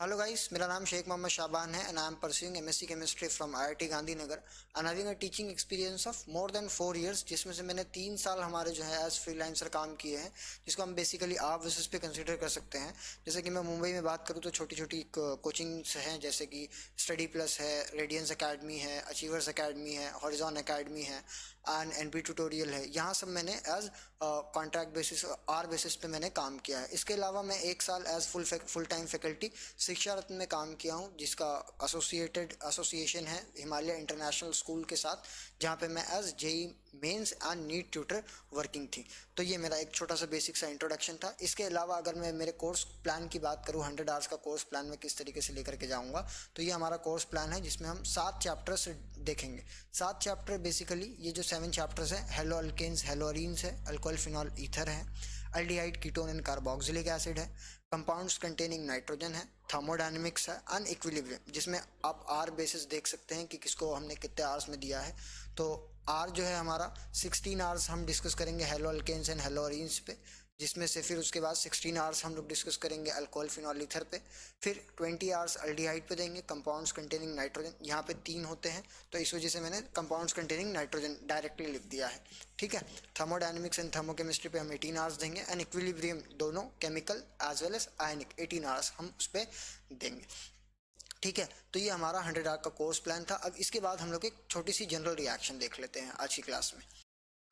Hello guys, मेरा नाम शेख मोहम्मद शाबान है and I am pursuing MSc Chemistry from IIT Gandhinagar and having a teaching experience of more than 4 years, जिसमें से मैंने 3 साल हमारे जो है एज फ्रीलांसर काम किए हैं, जिसको हम बेसिकली आप बेसिस पे कंसिडर कर सकते हैं। जैसे कि मैं मुंबई में बात करूँ तो छोटी छोटी कोचिंग्स हैं, जैसे कि स्टडी प्लस है, रेडियंस एकेडमी है, अचीवर्स एकेडमी है, हॉरिजॉन एकेडमी है एंड एनपी ट्यूटोरियल है। यहाँ सब मैंने as contract basis or basis पे मैंने काम किया है। इसके अलावा मैं 1 साल एज फुल टाइम फैकल्टी शिक्षा रत्न में काम किया हूँ, जिसका एसोसिएशन है हिमालय इंटरनेशनल स्कूल के साथ, जहाँ पे मैं as JEE mains and NEET tutor working थी। तो ये मेरा एक छोटा सा बेसिक सा इंट्रोडक्शन था। इसके अलावा अगर मैं मेरे कोर्स प्लान की बात करूँ, 100 आवर्स का कोर्स प्लान में किस तरीके से लेकर के जाऊँगा, तो ये हमारा कोर्स प्लान है जिसमें हम 7 चैप्टर्स देखेंगे। 7 चैप्टर बेसिकली ये जो 7 चैप्टर्स हैं, हेलो अल्केन्स, हेलोरीन्स है, अल्कोहल फिनॉल ईथर है, aldehyde ketone and carboxylic acid है, कंपाउंड्स कंटेनिंग नाइट्रोजन है, थर्मोडायनेमिक्स है एंड इक्विलिब्रियम, जिसमें आप आर बेसिस देख सकते हैं कि किसको हमने कितने आवर्स में दिया है। तो आर जो है हमारा 16 आवर्स हम डिस्कस करेंगे हेलो अल्केन्स एंड हेलोरीन्स पे, जिसमें से फिर उसके बाद 16 आवर्स हम लोग डिस्कस करेंगे अल्कोहल फिनॉल ईथर पे, फिर 20 आवर्स अल्डिहाइड पे देंगे, कंपाउंड्स कंटेनिंग नाइट्रोजन। यहाँ पे 3 होते हैं तो इस वजह से मैंने कंपाउंड्स कंटेनिंग नाइट्रोजन डायरेक्टली लिख दिया है, ठीक है। थर्मोडायनेमिक्स एंड थर्मोकेमिस्ट्री पे हम 18 आवर्स देंगे एंड इक्विलिब्रियम दोनों chemical as well as ionic 18 hours हम उस पर देंगे, ठीक है। तो ये हमारा 100 आवर का कोर्स प्लान था। अब इसके बाद हम लोग एक छोटी सी जनरल रिएक्शन देख लेते हैं आज की क्लास में।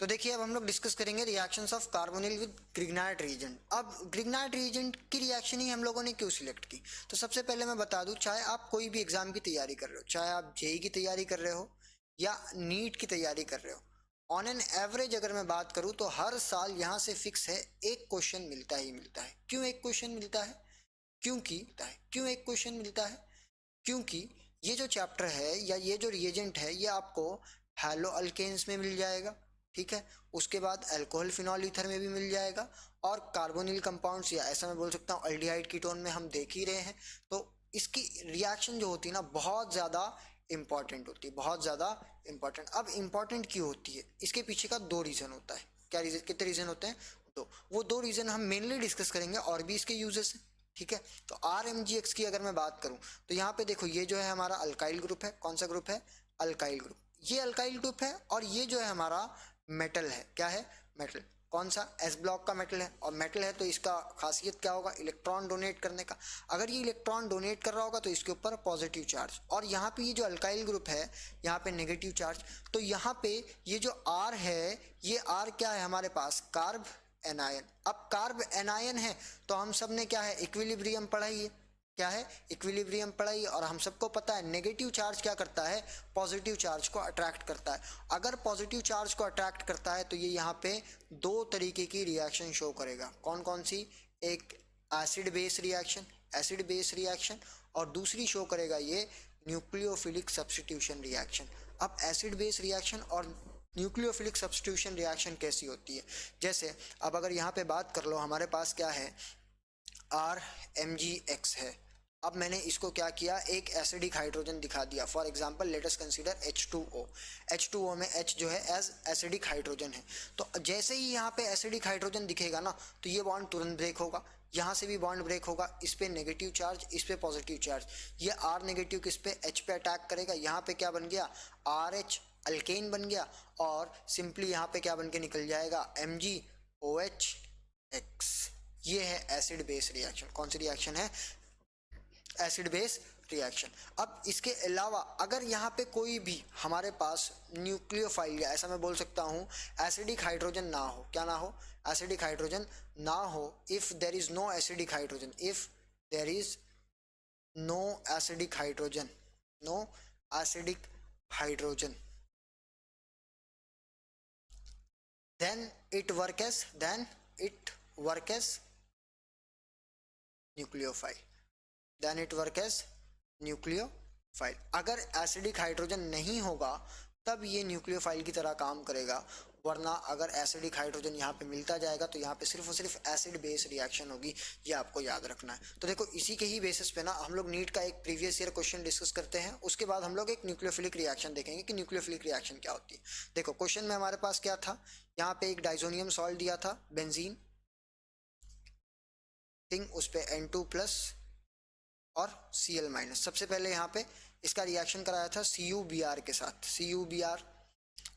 तो देखिए, अब हम लोग डिस्कस करेंगे reactions of carbonyl with Grignard reagent. अब ग्रिग्नाइट रीजेंट की रिएक्शन ही हम लोगों ने क्यों सिलेक्ट की, तो सबसे पहले मैं बता दूं, चाहे आप कोई भी एग्जाम की तैयारी कर रहे हो, चाहे आप जेई की तैयारी कर रहे हो या नीट की तैयारी कर रहे हो, ऑन एन एवरेज अगर मैं बात करूं तो हर साल यहाँ से फिक्स है एक क्वेश्चन मिलता ही मिलता है। क्यों एक क्वेश्चन मिलता है? क्यों एक क्वेश्चन मिलता है? क्योंकि ये जो चैप्टर है या ये जो रिएजेंट है, ये आपको हैलो अल्केन्स में मिल जाएगा, ठीक है। उसके बाद अल्कोहल फिनॉल ईथर में भी मिल जाएगा, और कार्बोनिल कंपाउंड्स, या ऐसा मैं बोल सकता हूँ अल्डिहाइड कीटोन में हम देख ही रहे हैं। तो इसकी रिएक्शन जो होती है ना, बहुत ज़्यादा इंपॉर्टेंट होती है, बहुत ज़्यादा इंपॉर्टेंट। अब इंपॉर्टेंट क्यों होती है, इसके पीछे का 2 रीज़न होता है। क्या रीज़न, कितने रीज़न होते हैं? दो। वो 2 रीज़न हम मेनली डिस्कस करेंगे, और भी इसके यूजेस हैं, ठीक है। तो आर एम जी एक्स की अगर मैं बात करूं तो यहाँ पे देखो, ये जो है हमारा अल्काइल ग्रुप है। कौन सा ग्रुप है? Alkyl group. ये अल्काइल ग्रुप है, और ये जो है हमारा मेटल है। क्या है? मेटल। कौन सा? एस ब्लॉक का मेटल है। और मेटल है तो इसका खासियत क्या होगा? इलेक्ट्रॉन डोनेट करने का। अगर ये इलेक्ट्रॉन डोनेट कर रहा होगा तो इसके ऊपर पॉजिटिव चार्ज, और यहाँ पे ये जो अल्काइल ग्रुप है यहाँ पे नेगेटिव चार्ज। तो यहाँ पे ये जो आर है, ये आर क्या है हमारे पास? Carb anion. अब कार्ब एनायन है तो हम सब ने क्या है? इक्विलिब्रियम पढ़ा ही है। क्या है? इक्विलिब्रियम पढ़ा ही है। और हम सबको पता है नेगेटिव चार्ज क्या करता है? पॉजिटिव चार्ज को अट्रैक्ट करता है। अगर पॉजिटिव चार्ज को अट्रैक्ट करता है तो ये यहाँ पे 2 तरीके की रिएक्शन शो करेगा। कौन कौन सी? एक acid base reaction, acid base reaction, और दूसरी शो करेगा ये न्यूक्लियोफिलिक सब्स्टिट्यूशन रिएक्शन। अब एसिड बेस रिएक्शन और न्यूक्लियोफिलिक सब्स्टिट्यूशन रिएक्शन कैसी होती है? जैसे अब अगर यहाँ पे बात कर लो, हमारे पास क्या है? आर एम जी एक्स है। अब मैंने इसको क्या किया? एक एसिडिक हाइड्रोजन दिखा दिया। For example let us consider H2O। H2O में H जो है एज एसिडिक हाइड्रोजन है। तो जैसे ही यहाँ पे एसिडिक हाइड्रोजन दिखेगा ना, तो ये बॉन्ड तुरंत ब्रेक होगा, यहाँ से भी बॉन्ड ब्रेक होगा। इस पे नेगेटिव चार्ज, इस पे पॉजिटिव चार्ज। ये आर नेगेटिव किस पे? H पे अटैक करेगा। यहाँ पे क्या बन गया? RH अल्केन बन गया, और सिंपली यहाँ पे क्या बन के निकल जाएगा? MgOH। ये है एसिड बेस रिएक्शन। कौन सी रिएक्शन है? Acid base reaction. अब इसके अलावा अगर यहाँ पे कोई भी हमारे पास न्यूक्लियोफाइल, या ऐसा मैं बोल सकता हूँ एसिडिक हाइड्रोजन ना हो, क्या ना हो? एसिडिक हाइड्रोजन ना हो। If there is no acidic hydrogen, if there is no acidic hydrogen, no acidic hydrogen, then it work as nucleophile, then it work as nucleophile. अगर एसिडिक हाइड्रोजन नहीं होगा तब ये न्यूक्लियोफाइल की तरह काम करेगा, वरना अगर एसिडिक हाइड्रोजन यहाँ पे मिलता जाएगा तो यहाँ पे सिर्फ और सिर्फ एसिड बेस रिएक्शन होगी। ये आपको याद रखना है। तो देखो, इसी के ही बेसिस पे ना हम लोग नीट का एक प्रीवियस ईयर क्वेश्चन डिस्कस करते हैं, उसके बाद हम लोग एक न्यूक्लियोफिलिक रिएक्शन देखेंगे कि न्यूक्लियोफिलिक रिएक्शन क्या होती है। देखो, क्वेश्चन में हमारे पास क्या था? यहाँ पे एक डाइजोनियम सॉल्ट दिया था, बेंजीन थिंग, उस पर N2 प्लस और Cl-। सबसे पहले यहाँ पे इसका रिएक्शन कराया था CuBr के साथ, CuBr।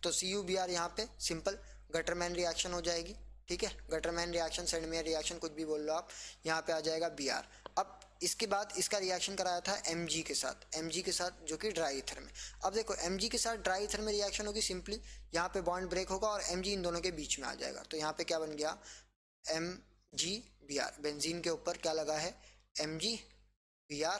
तो CuBr यहाँ पे सिंपल गटरमैन रिएक्शन हो जाएगी, ठीक है, गटरमैन रिएक्शन, सेंडमेयर रिएक्शन, कुछ भी बोल लो आप, यहाँ पे आ जाएगा Br। अब इसके बाद इसका रिएक्शन कराया था Mg के साथ, Mg के साथ जो कि ड्राई ईथर में। अब देखो Mg के साथ ड्राई ईथर में रिएक्शन होगी, सिंपली यहाँ पे बॉन्ड ब्रेक होगा और Mg इन दोनों के बीच में आ जाएगा। तो यहाँ पे क्या बन गया, MgBr, बेंजीन के ऊपर क्या लगा है, MgBr।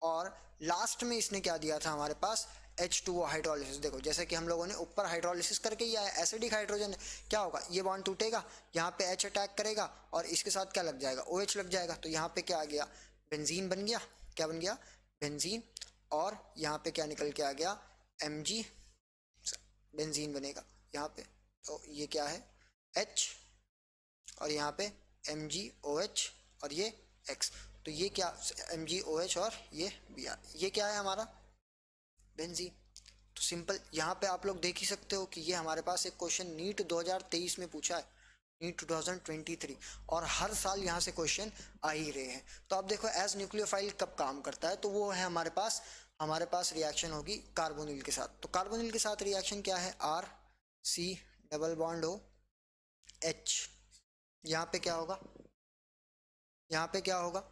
और लास्ट में इसने क्या दिया था हमारे पास, H2O हाइड्रोलिसिस। देखो जैसे कि हम लोगों ने ऊपर हाइड्रोलिसिस करके ही आया, एसिडिक हाइड्रोजन क्या होगा, ये बॉन्ड टूटेगा, यहाँ पे H अटैक करेगा और इसके साथ क्या लग जाएगा, OH लग जाएगा। तो यहाँ पे क्या आ गया, बेंजीन बन गया, क्या बन गया, बेंजीन। और यहाँ पे क्या निकल के आ गया, Mg, बेंजीन बनेगा यहाँ पे। तो ये क्या है, H, और यहाँ पे MgOH और ये X। तो ये क्या, MgOH और ये Br, ये क्या है हमारा, बेंजीन। तो सिंपल यहाँ पे आप लोग देख ही सकते हो कि ये हमारे पास एक क्वेश्चन नीट 2023 में पूछा है, नीट 2023, और हर साल यहाँ से क्वेश्चन आ ही रहे हैं। तो अब देखो एज न्यूक्लियोफाइल कब काम करता है, तो वो है हमारे पास रिएक्शन होगी कार्बोनिल के साथ। तो कार्बोनिल के साथ रिएक्शन क्या है, RC double bond O H। यहाँ पे क्या होगा, यहाँ पे क्या होगा,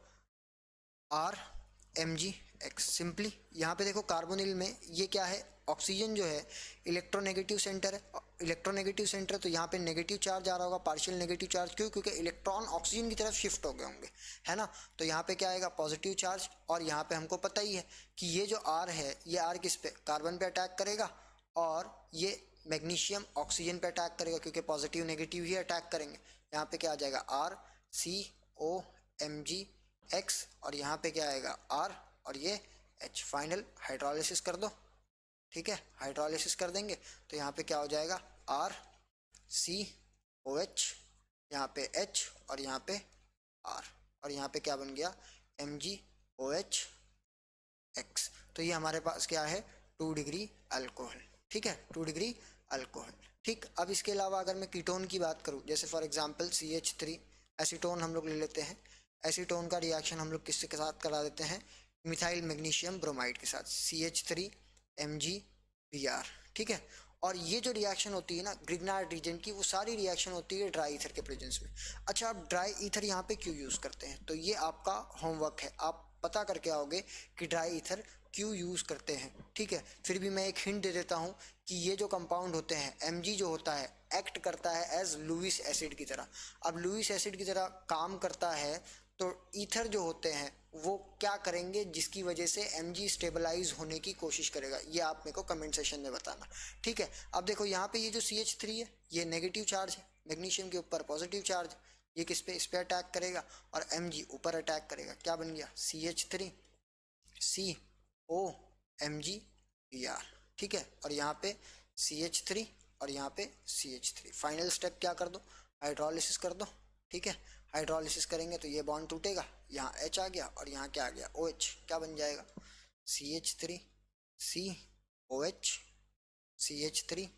RMgX। सिंपली यहाँ पे देखो कार्बोनिल में ये क्या है, ऑक्सीजन जो है इलेक्ट्रोनेगेटिव सेंटर है, इलेक्ट्रोनेगेटिव सेंटर, तो यहाँ पे नेगेटिव चार्ज आ रहा होगा, पार्शियल नेगेटिव चार्ज, क्यों, क्योंकि इलेक्ट्रॉन ऑक्सीजन की तरफ शिफ्ट हो गए होंगे, है ना। तो यहाँ पे क्या आएगा, पॉजिटिव चार्ज। और यहाँ पे हमको पता ही है कि ये जो R है, ये R किस पे, कार्बन पे अटैक करेगा, और ये मैग्नीशियम ऑक्सीजन पे अटैक करेगा, क्योंकि पॉजिटिव नेगेटिव ही अटैक करेंगे। यहाँ पे क्या आ जाएगा, RCOMgX, और यहाँ पे क्या आएगा, R और ये H। फाइनल हाइड्रोलिसिस कर दो, ठीक है, हाइड्रोलिसिस कर देंगे तो यहाँ पे क्या हो जाएगा, RCOH, यहाँ पे H और यहाँ पे R, और यहाँ पे क्या बन गया, MgOH X। तो ये हमारे पास क्या है, 2 डिग्री अल्कोहल, ठीक है, 2 डिग्री अल्कोहल, ठीक। अब इसके अलावा अगर मैं कीटोन की बात करूँ, जैसे फॉर एग्जांपल CH3 एसीटोन हम लोग ले लेते हैं। एसीटोन का रिएक्शन हम लोग किसके साथ करा देते हैं, मिथाइल मैग्नीशियम ब्रोमाइड के साथ, CH3 MgBr, ठीक है। और ये जो रिएक्शन होती है ना ग्रिग्नार्ड रीजन की, वो सारी रिएक्शन होती है ड्राई ईथर के प्रेजेंस में। अच्छा, आप ड्राई ईथर यहाँ पे क्यों यूज़ करते हैं, तो ये आपका होमवर्क है, आप पता करके आओगे कि ड्राई ईथर क्यों यूज़ करते हैं, ठीक है। फिर भी मैं एक हिंट दे देता हूँ कि ये जो कंपाउंड होते हैं, Mg जो होता है एक्ट करता है एज लुईस एसिड की तरह। अब लुईस एसिड की तरह काम करता है, तो ईथर जो होते हैं वो क्या करेंगे, जिसकी वजह से Mg स्टेबलाइज होने की कोशिश करेगा, ये आप मेरे को कमेंट सेशन में बताना, ठीक है। अब देखो यहाँ पे ये जो CH3 है, ये नेगेटिव चार्ज है, मैग्नीशियम के ऊपर पॉजिटिव चार्ज, ये किस पे, इस पे अटैक करेगा, और Mg ऊपर अटैक करेगा, क्या बन गया, CH3 COMgBr, ठीक है। और यहाँ पे CH3 और यहाँ पे CH3। फाइनल स्टेप क्या कर दो, हाइड्रोलिसिस कर दो, ठीक है। हाइड्रोलिसिस करेंगे तो ये बॉन्ड टूटेगा, यहाँ H आ गया और यहाँ क्या आ गया, OH, क्या बन जाएगा, CH3 COH CH3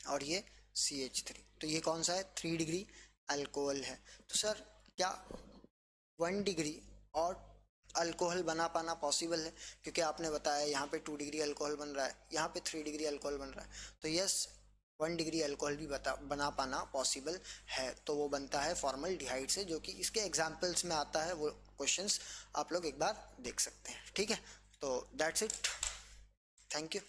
और ये CH3। तो ये कौन सा है, 3 डिग्री अल्कोहल है। तो सर क्या 1 डिग्री और अल्कोहल बना पाना पॉसिबल है, क्योंकि आपने बताया यहाँ पे 2 डिग्री अल्कोहल बन रहा है, यहाँ पे 3 डिग्री अल्कोहल बन रहा है, तो यस 1 डिग्री अल्कोहल भी बना पाना पॉसिबल है। तो वो बनता है फॉर्मल्डिहाइड से, जो कि इसके एग्जाम्पल्स में आता है, वो क्वेश्चंस आप लोग एक बार देख सकते हैं, ठीक है। तो दैट्स इट, थैंक यू।